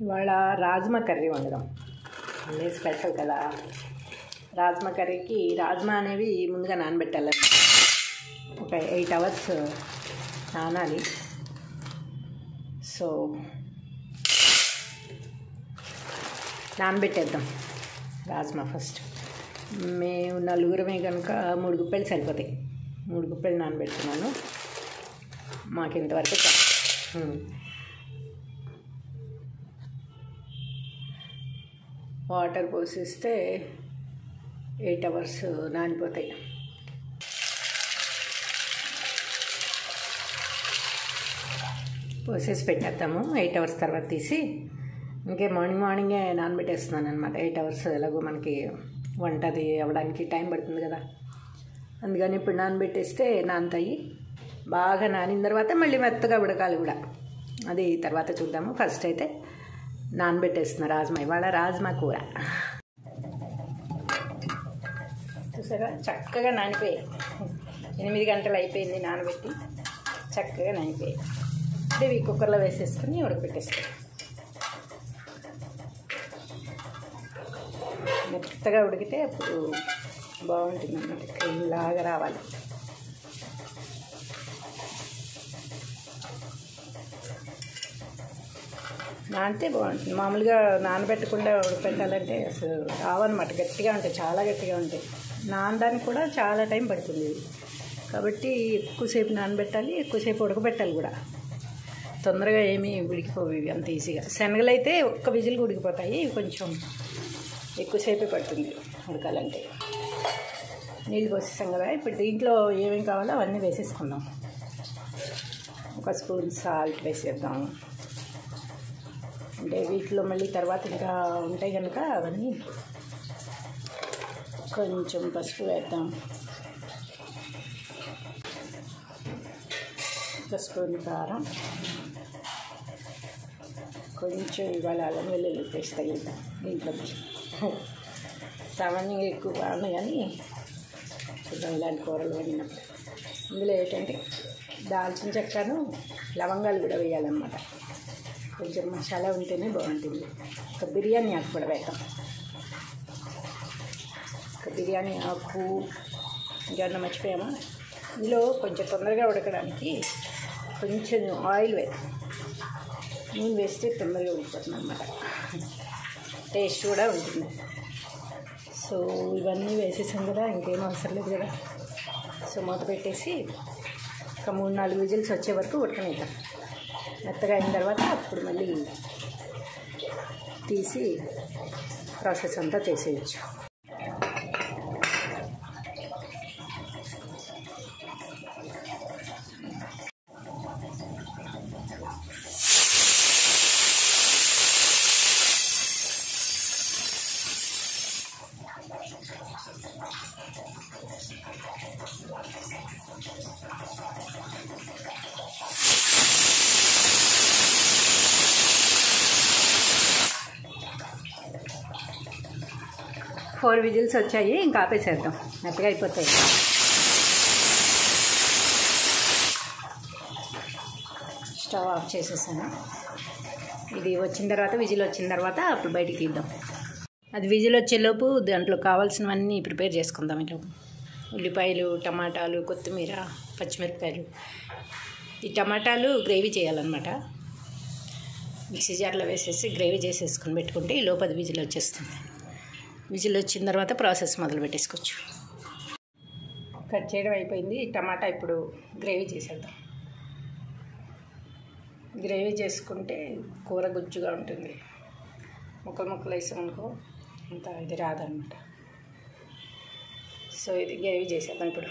ఇవాళ రాజ్మా కర్రీ వండుదాం. అన్నీ స్పెషల్ కదా. రాజ్మా కర్రీకి రాజ్మా అనేవి ముందుగా నానబెట్టాలి. ఒక 8 hours నానాలి. సో నానబెట్టేద్దాం రాజ్మా ఫస్ట్. మేము నలుగురమే కనుక 3 గుప్పెలు సరిపోతాయి. 3 గుప్పెలు నానబెడుతున్నాను. మాకు ఇంతవరకు వాటర్ పోసిస్తే 8 hours నానిపోతాయి. పోసేసి పెట్టేద్దాము. 8 hours తర్వాత తీసి ఇంకే మార్నింగే నానబెట్టేస్తున్నాను అనమాట. 8 hours ఎలాగో మనకి వంటది అవ్వడానికి టైం పడుతుంది కదా, అందుకని ఇప్పుడు నానబెట్టేస్తే నానతాయి. బాగా నానిన తర్వాత మళ్ళీ మెత్తగా ఉడకాలి కూడా, అది తర్వాత చూద్దాము. ఫస్ట్ అయితే నానబెట్టేస్తున్నా రాజ్మా. ఇవాళ రాజ్మా కూర చూసారా, చక్కగా నానిపోయాయి. 8 గంటలు అయిపోయింది నానబెట్టి, చక్కగా నానిపోయాయి. ఇవి కుక్కర్లో వేసేసుకుని ఉడకబెట్టేస్తాం. మెత్తగా ఉడికితే అప్పుడు బాగుంటుంది అన్నమాట, క్రీమ్ లాగా రావాలి. నానితే బాగుంటుంది. మామూలుగా నానబెట్టకుండా ఉడకబెట్టాలంటే అసలు రావన్నమాట, గట్టిగా ఉంటాయి, చాలా గట్టిగా ఉంటాయి. నానడానికి కూడా చాలా టైం పడుతుంది. కాబట్టి ఎక్కువసేపు నానబెట్టాలి, ఎక్కువసేపు ఉడకబెట్టాలి కూడా. తొందరగా ఏమీ ఉడికిపోవు ఇవి అంత ఈజీగా. శనగలు అయితే ఒక్క విజిల్కి ఉడికిపోతాయి. ఇవి కొంచెం ఎక్కువసేపే పడుతుంది ఉడకాలంటే. నీళ్ళు పోసేసాం కదా, ఇప్పుడు దీంట్లో ఏమేమి కావాలో అవన్నీ వేసేసుకుందాం. 1 స్పూన్ సాల్ట్ వేసేద్దాం. అంటే వీటిలో మళ్ళీ తర్వాత ఇంకా ఉంటాయి కనుక అవన్నీ. కొంచెం పసుపు వేద్దాం. 1 స్పూన్ కారం. కొంచెం ఇవాళ అల్లం వెల్లుల్లి పేస్ట్ తగిలిద్దాం దీంట్లో. సామాన్యంగా ఎక్కువ కాదు కానీ చూద్దాం ఇలాంటి కూరలు వండినప్పుడు. ఇందులో ఏంటంటే దాల్చిన చెక్కను లవంగాలు కూడా వేయాలన్నమాట. కొంచెం మసాలా ఉంటేనే బాగుంటుంది. ఒక బిర్యానీ ఆకు కూడా వేద్దాం. ఒక బిర్యానీ ఆకు ఇంకేమన్నా మర్చిపోయామా. ఇందులో కొంచెం తొందరగా ఉడకడానికి కొంచెం ఆయిల్ వేద్దాం. నూనె వేస్తే తొందరగా ఉడికిపోతుంది అన్నమాట, టేస్ట్ కూడా ఉంటుంది. సో ఇవన్నీ వేసేసాం కదా, ఇంకేం అవసరం లేదు కదా. సో మూత పెట్టేసి ఒక 3-4 విజిల్స్ వచ్చే వరకు ఉడకనిద్దాం. మెత్తగా అయిన తర్వాత అప్పుడు మళ్ళీ తీసి ప్రాసెస్ అంతా చేసేయచ్చు. ఫోర్ విజిల్స్ వచ్చాయి, ఇంకా ఆపేసేద్దాం, మెత్తగా అయిపోతాయి. స్టవ్ ఆఫ్ చేసేసాను. ఇది వచ్చిన తర్వాత, విజిల్ వచ్చిన తర్వాత అప్పుడు బయటికి తీద్దాం. అది విజిల్ వచ్చేలోపు దాంట్లో కావాల్సినవన్నీ ప్రిపేర్ చేసుకుందాం. ఇట్లా ఉల్లిపాయలు, టమాటాలు, కొత్తిమీర, పచ్చిమిరపకాయలు. ఈ టమాటాలు గ్రేవీ చేయాలన్నమాట. మిక్సీ జార్లో వేసేసి గ్రేవీ చేసేసుకొని పెట్టుకుంటే ఈ లోపు అది విజిల్ వచ్చేస్తుంది. విజిల్ వచ్చిన తర్వాత ప్రాసెస్ మొదలు పెట్టేసుకోవచ్చు. కట్ చేయడం అయిపోయింది. టమాటా ఇప్పుడు గ్రేవీ చేసేద్దాం. గ్రేవీ చేసుకుంటే కూర గుజ్జుగా ఉంటుంది. ముక్కలు వేసామనుకో అంత ఇది రాదనమాట. సో ఇది గ్రేవీ చేసేద్దాం. ఇప్పుడు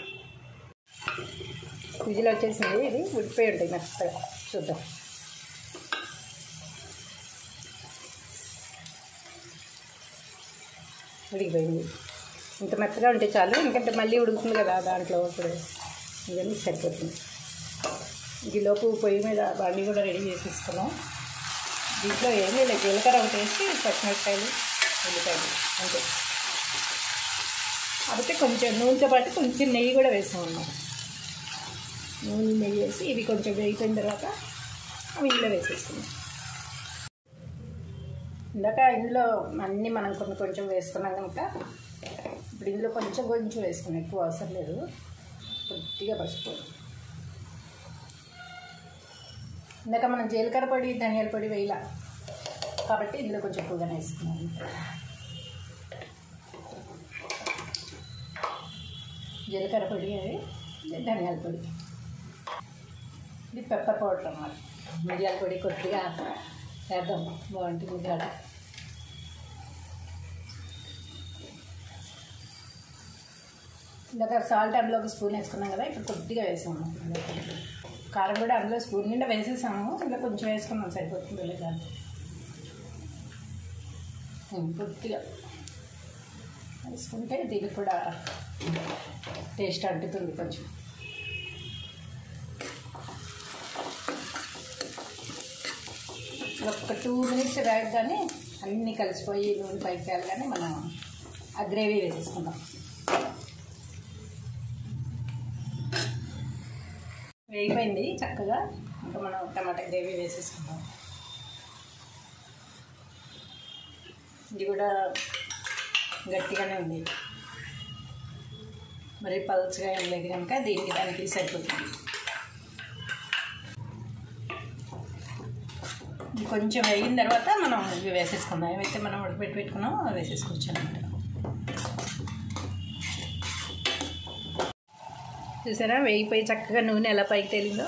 విజిల్ వచ్చేసింది, ఇది ఉడిపోయి ఉంటుంది మెత్తగా. చూద్దాం. ఉడికిపోయింది. ఇంత మెత్తగా ఉంటే చాలు, ఎందుకంటే మళ్ళీ ఉడుకుతుంది కదా దాంట్లో. ఇప్పుడు ఇవన్నీ సరిపోతుంది. ఈలోపు పొయ్యి మీద బండి కూడా రెడీ చేసేసుకున్నాం. దీంట్లో ఏమీ లేదు, జీలకర్ర ఒకటి వేసి పచ్చిమిరపకాయలు, ఉల్లిపాయలు అంతే. కాబట్టి కొంచెం నూనెతో పాటు కొంచెం నెయ్యి కూడా వేసాం అన్నమాట. నూనె నెయ్యి వేసి ఇవి కొంచెం వేగిపోయిన తర్వాత అవి ఇంట్లో వేసేస్తున్నాం. ఇందాక ఇందులో అన్నీ మనం కొంచెం వేసుకున్నాం కనుక ఇప్పుడు ఇందులో కొంచెం వేసుకున్నాం, ఎక్కువ అవసరం లేదు. కొద్దిగా పసుపు. ఇందాక మనం జీలకర్ర పొడి ధనియాల పొడి వేయాల కాబట్టి ఇందులో కొంచెం ఎక్కువగానే వేసుకున్నాను. జీలకర్ర పొడి అది ధనియాల పొడి, ఇది పెప్పర్ పౌడర్ అన్నమాట. మిరియాల పొడి కొద్దిగా వేద్దాం, బాగుంటుంది కాడ. ఇందాక సాల్ట్ అందులో ఒక స్పూన్ వేసుకున్నాం కదా, ఇప్పుడు కొద్దిగా వేసాము. కారం కూడా అందులో స్పూన్ నిండా వేసేసాము, ఇలా కొంచెం వేసుకున్నాం సరిపోతుంది. లేదా కొద్దిగా వేసుకుంటే దీనికి కూడా టేస్ట్ అంటుతుంది కొంచెం. ఒక 2 minutes వేయగానే అన్నీ కలిసిపోయి నూనె పైకి వేయాలని మనం ఆ గ్రేవీ వేసేసుకుందాం. వేగిపోయింది చక్కగా, ఇంకా మనం టమాటా గ్రేవీ వేసేసుకుందాం. ఇది కూడా గట్టిగానే ఉంది, మరి పల్చగా ఏం లేదు కనుక దానికి సరిపోతుంది. కొంచెం వేగిన తర్వాత మనం ఇవి వేసేసుకుందాం. ఏవైతే మనం పెట్టుకున్నామో అవి వేసేసుకోవచ్చు అనమాట. చూసారా వేగిపోయి చక్కగా నూనె ఎలా పైకి తేలిందో,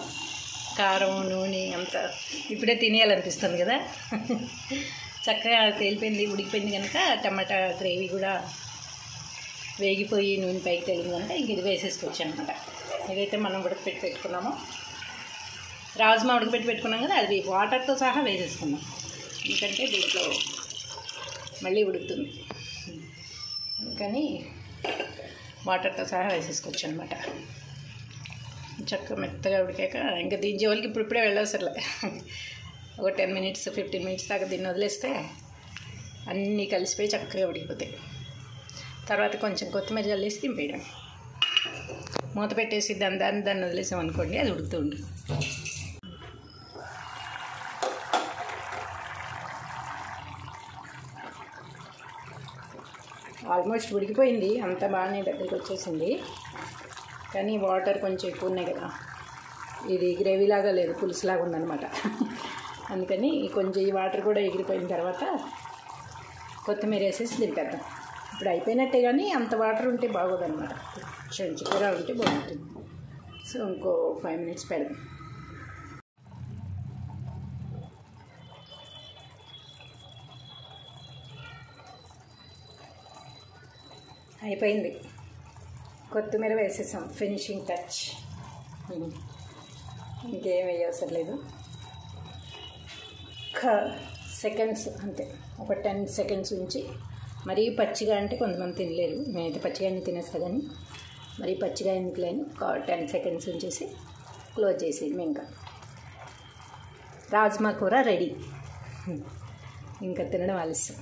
కారం నూనె అంతా ఇప్పుడే తినేయాలనిపిస్తుంది కదా. చక్కగా తేలిపోయింది, ఉడికిపోయింది కనుక టమాటా గ్రేవీ కూడా వేగిపోయి నూనె పైకి తేలింది కనుక ఇంక ఇది వేసేసుకోవచ్చు అనమాట. ఏదైతే మనం పెట్టుకున్నామో రాజ్మా పెట్టుకున్నాం కదా, అది వాటర్తో సహా వేసేసుకున్నాం. ఎందుకంటే దీంట్లో మళ్ళీ ఉడుకుతుంది, అందుకని వాటర్తో సహా వేసేసుకోవచ్చు అనమాట. చక్కగా మెత్తగా ఉడికాక ఇంకా దీని జోలికి ఇప్పుడే వెళ్ళవసరలే. ఒక 10 minutes 15 minutes దాకా దీన్ని వదిలేస్తే అన్నీ కలిసిపోయి చక్కగా ఉడికిపోతాయి. తర్వాత కొంచెం కొత్తిమీర జల్లేసి దింపేయడం, మూత పెట్టేసి దాన్ని వదిలేసాం అనుకోండి, అది ఉడుకుతూ ఉంటుంది. ఆల్మోస్ట్ ఉడికిపోయింది, అంత బాగానే దగ్గరికి వచ్చేసింది. కానీ వాటర్ కొంచెం ఎక్కువ ఉన్నాయి కదా, ఇది గ్రేవీలాగా లేదు, పులుసులాగా ఉందన్నమాట. అందుకని కొంచెం ఈ వాటర్ కూడా ఎగిరిపోయిన తర్వాత కొత్తిమీర వేసేసి దింపేద్దాం. ఇప్పుడు అయిపోయినట్టే, కానీ అంత వాటర్ ఉంటే బాగోదన్నమాట, కొంచెం చిక్కగా ఉంటే బాగుంటుంది. సో ఇంకో 5 minutes పెడదాం. అయిపోయింది, కొత్తిమీర వేసేసాం, ఫినిషింగ్ టచ్. ఇంకేం వేయవసరం లేదు, సెకండ్స్ అంతే. ఒక 10 seconds ఉంచి, మరీ పచ్చిగా అంటే కొంతమంది తినలేరు, నేనైతే పచ్చిగా తినేస్తా, కానీ మరీ పచ్చిగా ఎందుకు లేని ఒక 10 seconds ఉంచేసి క్లోజ్ చేసేది. ఇంకా రాజ్మా కూర రెడీ, ఇంకా తినడం ఆలస్యం.